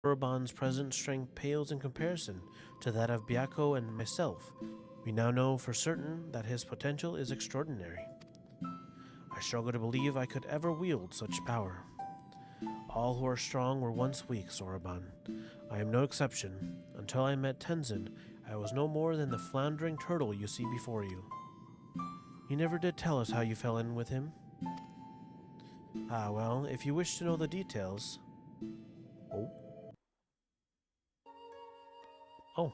Oroban's present strength pales in comparison to that of Byako and myself. We now know for certain that his potential is extraordinary. I struggle to believe I could ever wield such power. All who are strong were once weak, Soroban. I am no exception. Until I met Tenzin, I was no more than the floundering turtle you see before you. You never did tell us how you fell in with him. Ah, well, if you wish to know the details... Oh. Oh.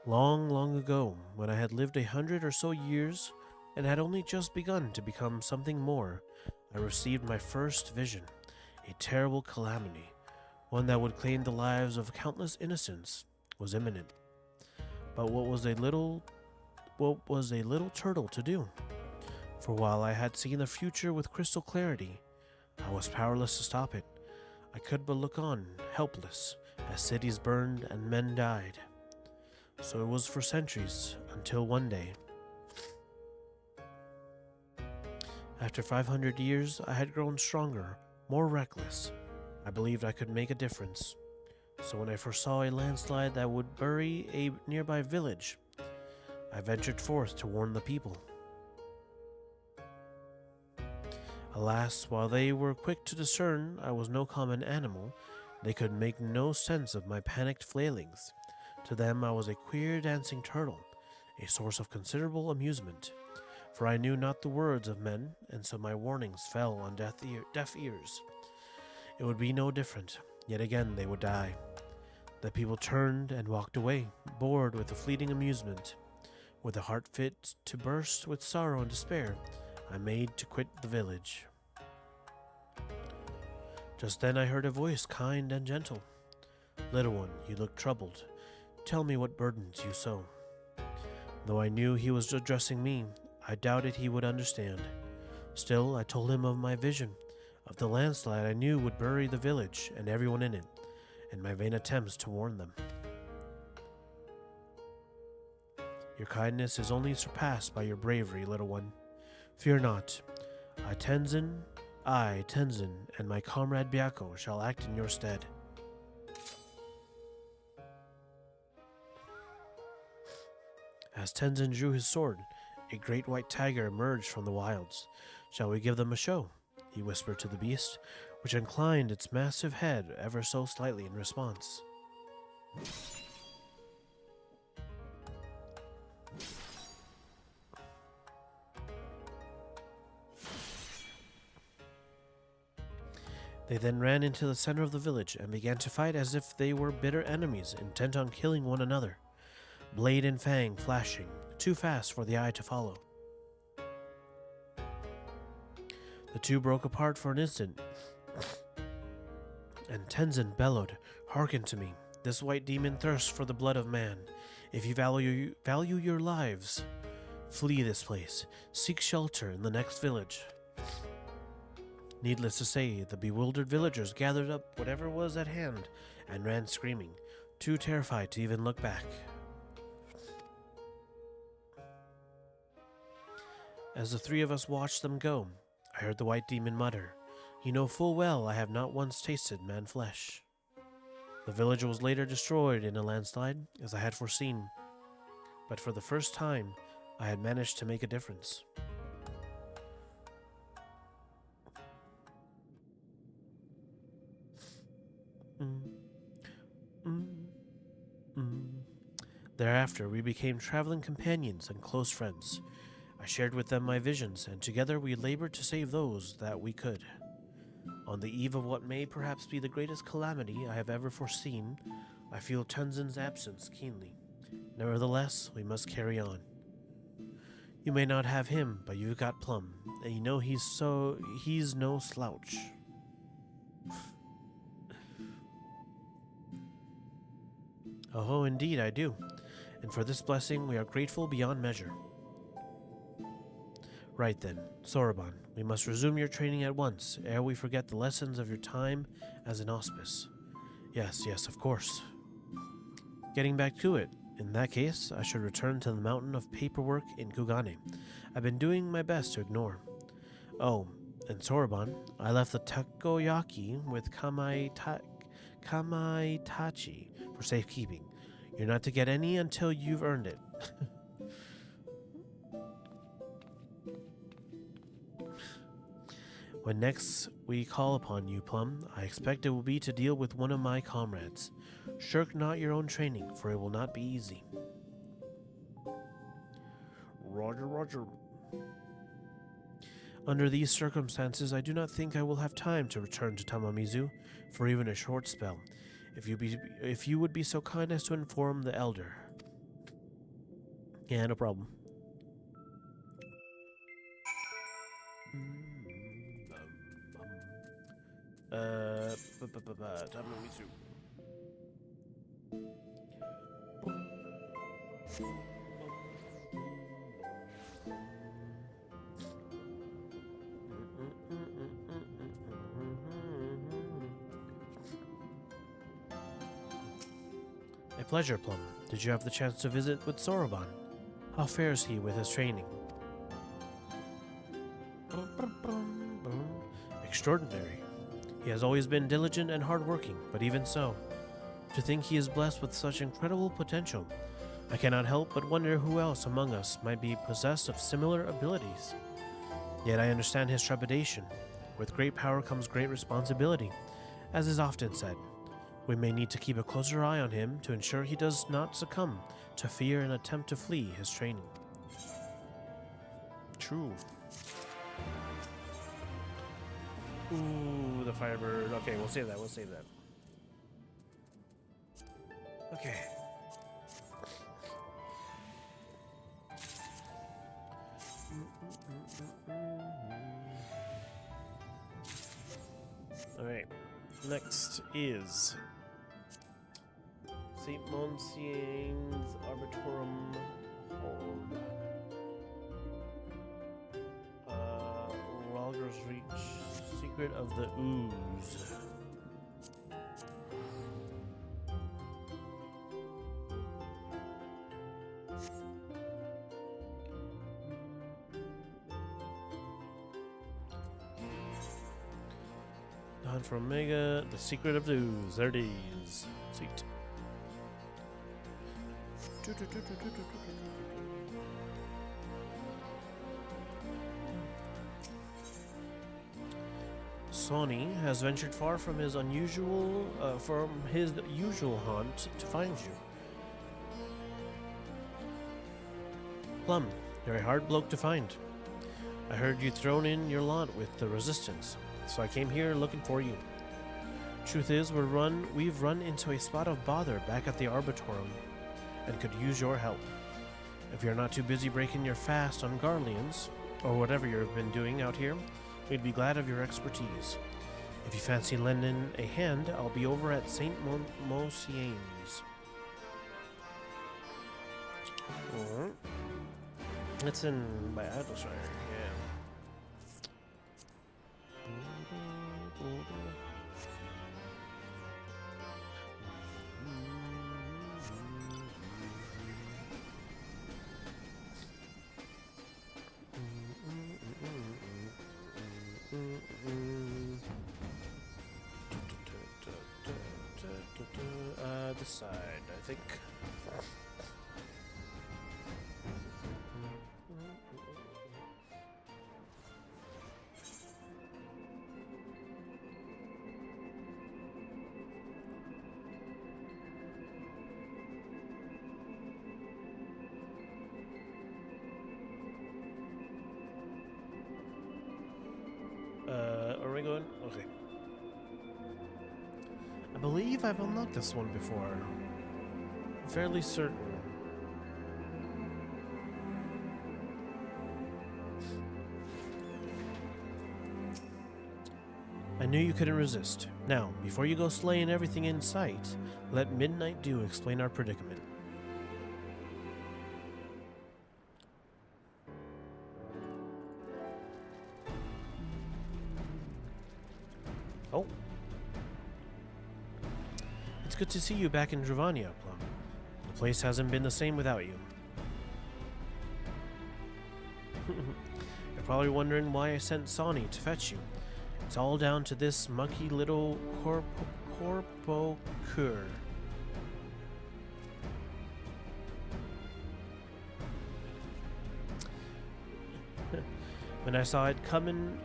Long, long ago, when I had lived 100 or so years and had only just begun to become something more, I received my first vision, a terrible calamity, one that would claim the lives of countless innocents, was imminent. But what was a little turtle to do? For while I had seen the future with crystal clarity, I was powerless to stop it. I could but look on, helpless, as cities burned and men died. So it was for centuries, until one day. After 500 years, I had grown stronger, more reckless. I believed I could make a difference. So when I foresaw a landslide that would bury a nearby village, I ventured forth to warn the people. Alas, while they were quick to discern I was no common animal, they could make no sense of my panicked flailings. To them I was a queer dancing turtle, a source of considerable amusement, for I knew not the words of men, and so my warnings fell on deaf ears. It would be no different. Yet again they would die. The people turned and walked away, bored with the fleeting amusement. With a heart fit to burst with sorrow and despair, I made to quit the village. Just then I heard a voice kind and gentle. "Little one, you look troubled. Tell me what burdens you so." Though I knew he was addressing me, I doubted he would understand. Still, I told him of my vision, of the landslide I knew would bury the village and everyone in it, and my vain attempts to warn them. "Your kindness is only surpassed by your bravery, little one. Fear not. Tenzin, and my comrade Byako shall act in your stead." As Tenzin drew his sword, a great white tiger emerged from the wilds. "Shall we give them a show?" he whispered to the beast, which inclined its massive head ever so slightly in response. They then ran into the center of the village and began to fight as if they were bitter enemies, intent on killing one another, blade and fang flashing, too fast for the eye to follow. The two broke apart for an instant, and Tenzin bellowed, "Hearken to me. This white demon thirsts for the blood of man. If you value your lives, flee this place. Seek shelter in the next village." Needless to say, the bewildered villagers gathered up whatever was at hand and ran screaming, too terrified to even look back. As the three of us watched them go, I heard the white demon mutter, "You know full well I have not once tasted man flesh." The village was later destroyed in a landslide, as I had foreseen, but for the first time, I had managed to make a difference. Thereafter, we became traveling companions and close friends. I shared with them my visions, and together we labored to save those that we could. On the eve of what may perhaps be the greatest calamity I have ever foreseen, I feel Tenzin's absence keenly. Nevertheless, we must carry on. You may not have him, but you've got Plum, and you know he's no slouch. Oh, indeed I do, and for this blessing we are grateful beyond measure. Right then, Soroban, we must resume your training at once, ere we forget the lessons of your time as an auspice. Yes, of course. Getting back to it, in that case, I should return to the mountain of paperwork in Kugane. I've been doing my best to ignore. Oh, In Soroban, I left the takoyaki with Kamaitachi for safekeeping. You're not to get any until you've earned it. When next we call upon you, Plum, I expect it will be to deal with one of my comrades. Shirk not your own training, for it will not be easy. Roger, roger. Under these circumstances, I do not think I will have time to return to Tamamizu for even a short spell. If you would be so kind as to inform the elder. Yeah, no problem. Tamamizu. A pleasure, Plum. Did you have the chance to visit with Soroban? How fares he with his training? Extraordinary. He has always been diligent and hardworking, but even so, to think he is blessed with such incredible potential, I cannot help but wonder who else among us might be possessed of similar abilities. Yet I understand his trepidation. With great power comes great responsibility, as is often said. We may need to keep a closer eye on him to ensure he does not succumb to fear and attempt to flee his training. True. Ooh, the Firebird. Okay, we'll save that. Okay. Alright. Next is St. Monsieur's Arbitrorum Hold. Ralger's Reach, Secret of the Ooze. The Hunt for Omega, The Secret of the Ooze. There it is. Sweet. Sonny has ventured far from his usual haunt to find you. Plum, you're a hard bloke to find. I heard you thrown in your lot with the resistance, so I came here looking for you. Truth is, we've run into a spot of bother back at the Arbitrorum, and could use your help. If you're not too busy breaking your fast on Garleans, or whatever you've been doing out here, we'd be glad of your expertise. If you fancy lending a hand, I'll be over at St. Monsieur's. It's in by Adelsshire, yeah. This side, I think. Are we going? Okay. I believe I've unlocked this one before. I'm fairly certain. I knew you couldn't resist. Now, before you go slaying everything in sight, let Midnight Dew explain our predicament. Oh. It's good to see you back in Dravania, Plum. The place hasn't been the same without you. Your probably wondering why I sent Sonny to fetch you. It's all down to this mucky little corpocure. When I saw it come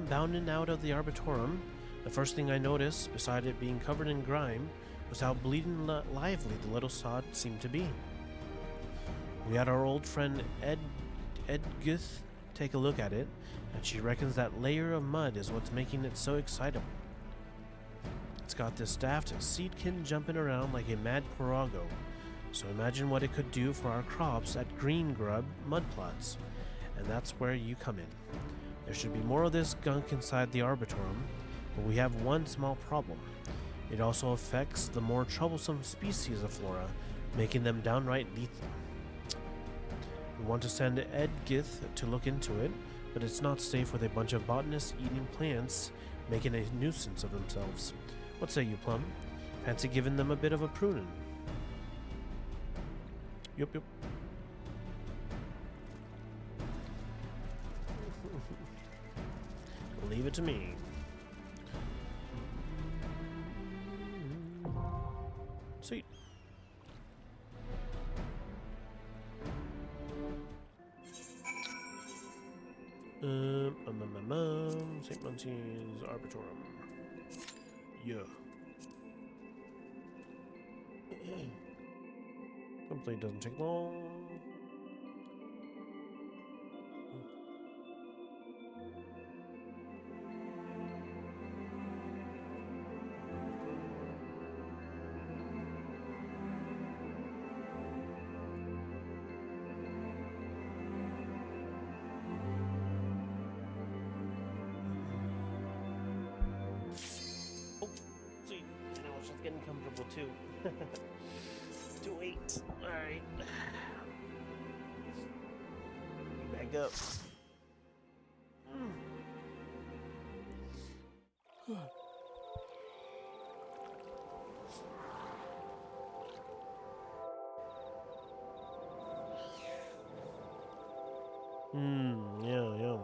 bounding out of the Arbitorum, the first thing I noticed, beside it being covered in grime, was how bleeding lively the little sod seemed to be. We had our old friend Edgith take a look at it, and she reckons that layer of mud is what's making it so excitable. It's got this daft seedkin jumping around like a mad Pirago, so imagine what it could do for our crops at green grub mud plots, and that's where you come in. There should be more of this gunk inside the Arbitorum, but we have one small problem. It also affects the more troublesome species of flora, making them downright lethal. We want to send Edgith to look into it, but it's not safe with a bunch of botanists eating plants, making a nuisance of themselves. What say you, Plum? Fancy giving them a bit of a pruning? Yup. Leave it to me. Sweet. St. Monsign's Arbitorum. Yeah. Hopefully it doesn't take long. Getting comfortable too. 2-8. Alright. Back up. Yeah.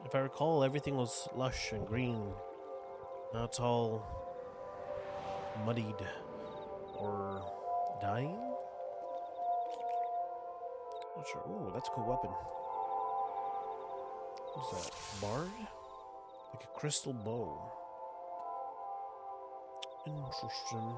If I recall, everything was lush and green. Now it's all muddied or dying? Not sure. Ooh, that's a cool weapon. What's that? Bard? Like a crystal bow. Interesting.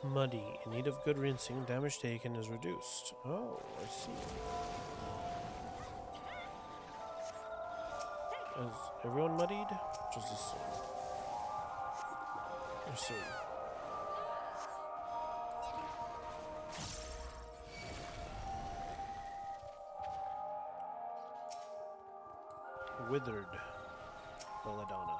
Muddy. In need of good rinsing, damage taken is reduced. Oh, I see. Is everyone muddied? Just this one. I see. Withered. Belladonna.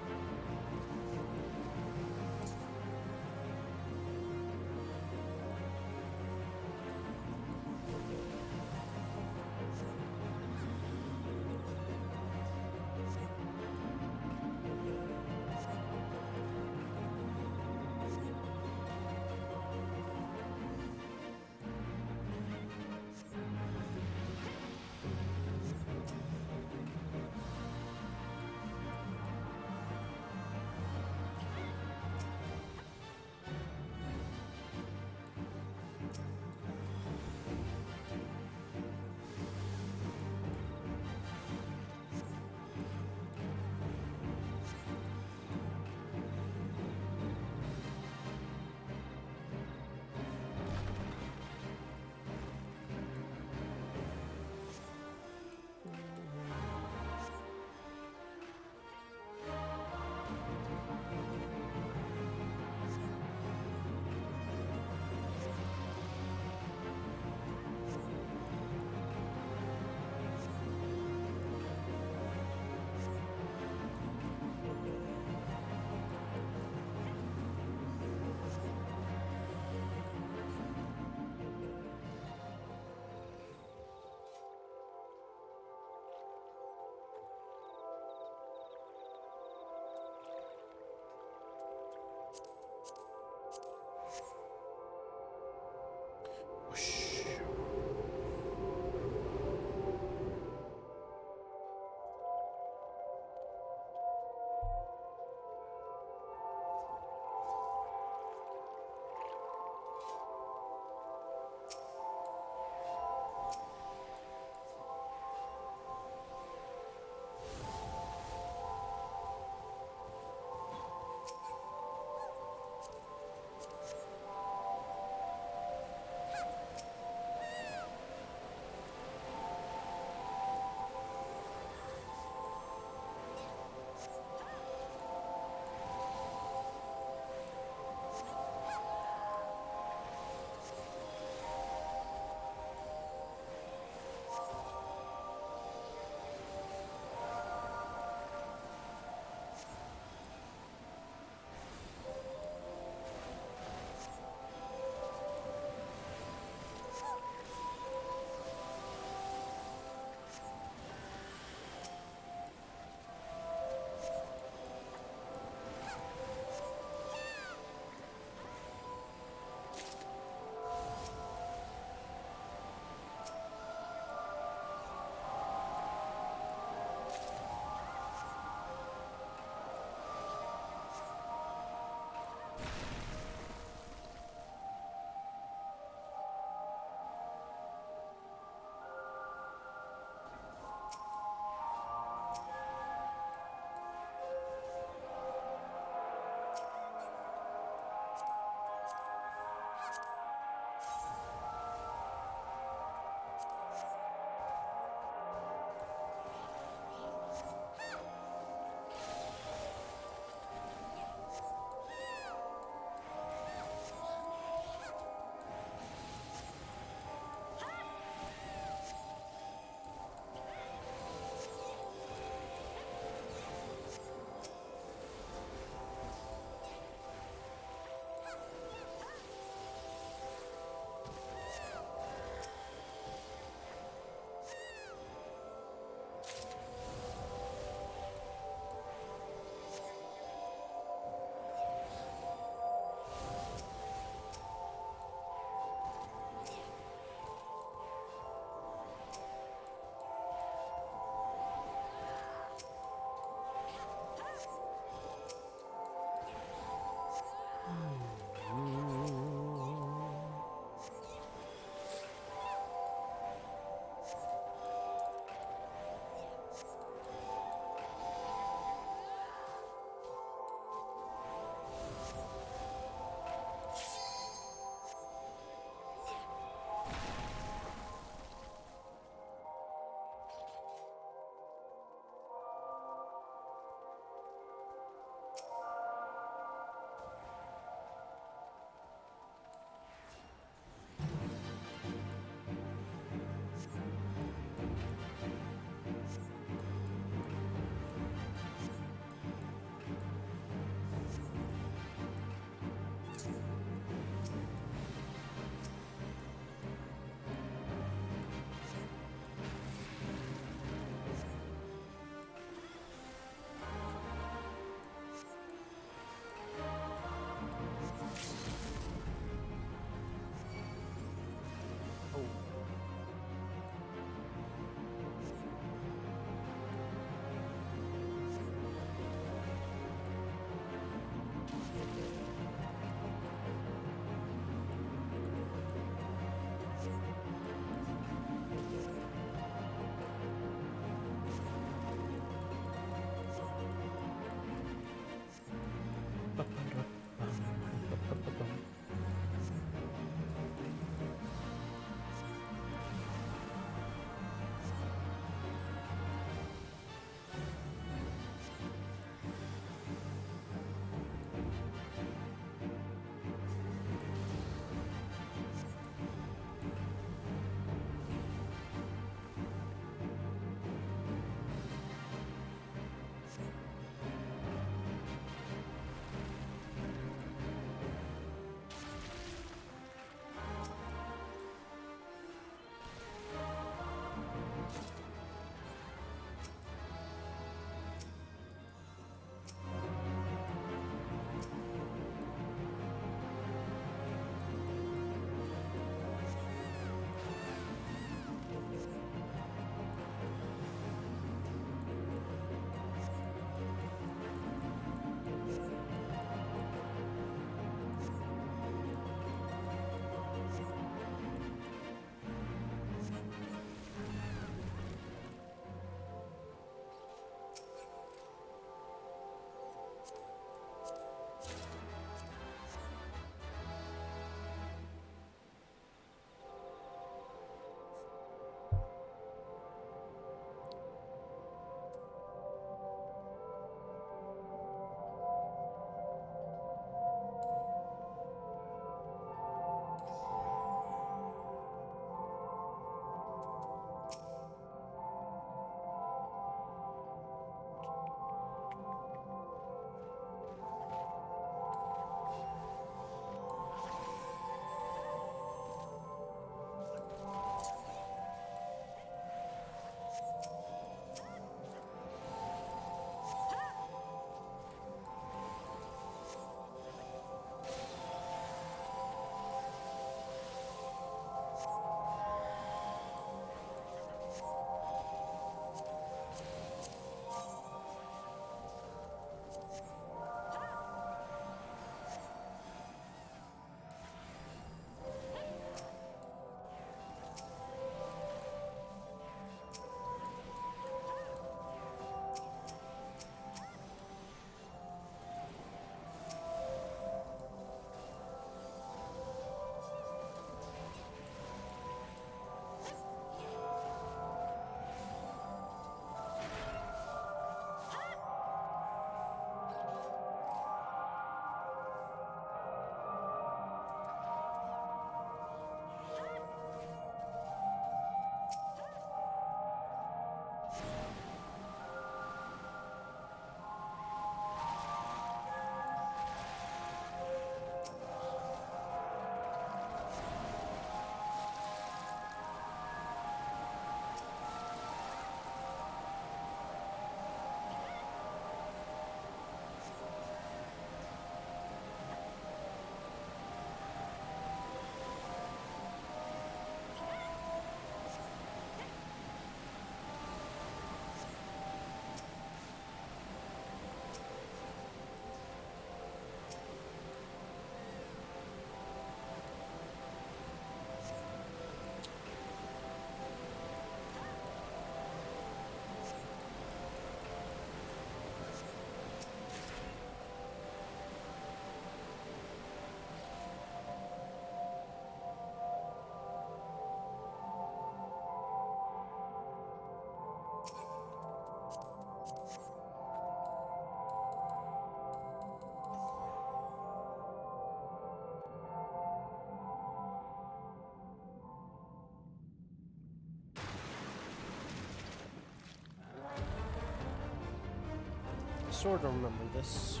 sort of remember this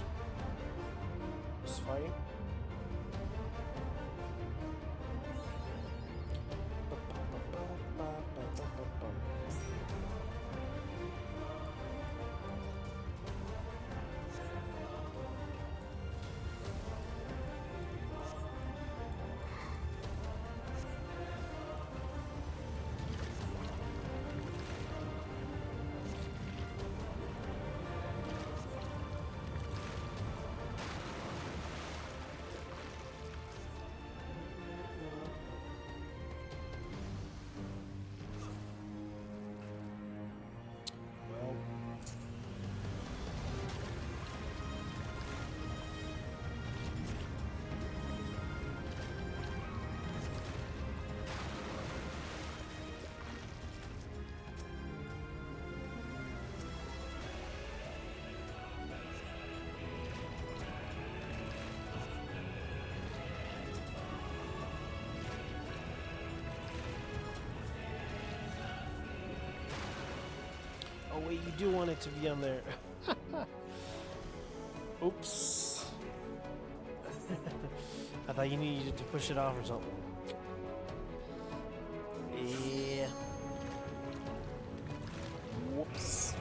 fight. Oh wait, you do want it to be on there. Oops. I thought you needed to push it off or something. Yeah. Whoops.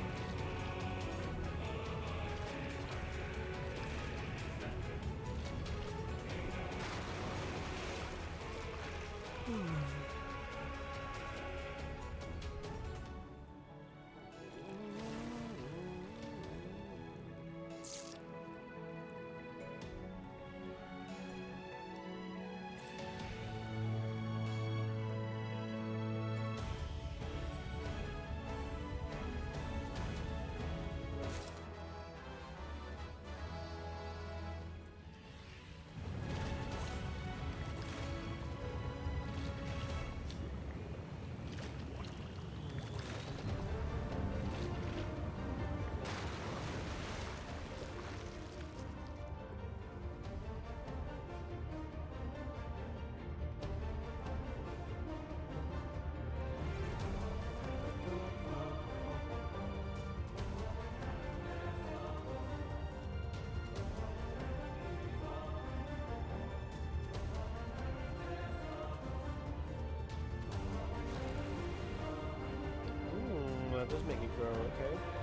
That does make it grow, okay.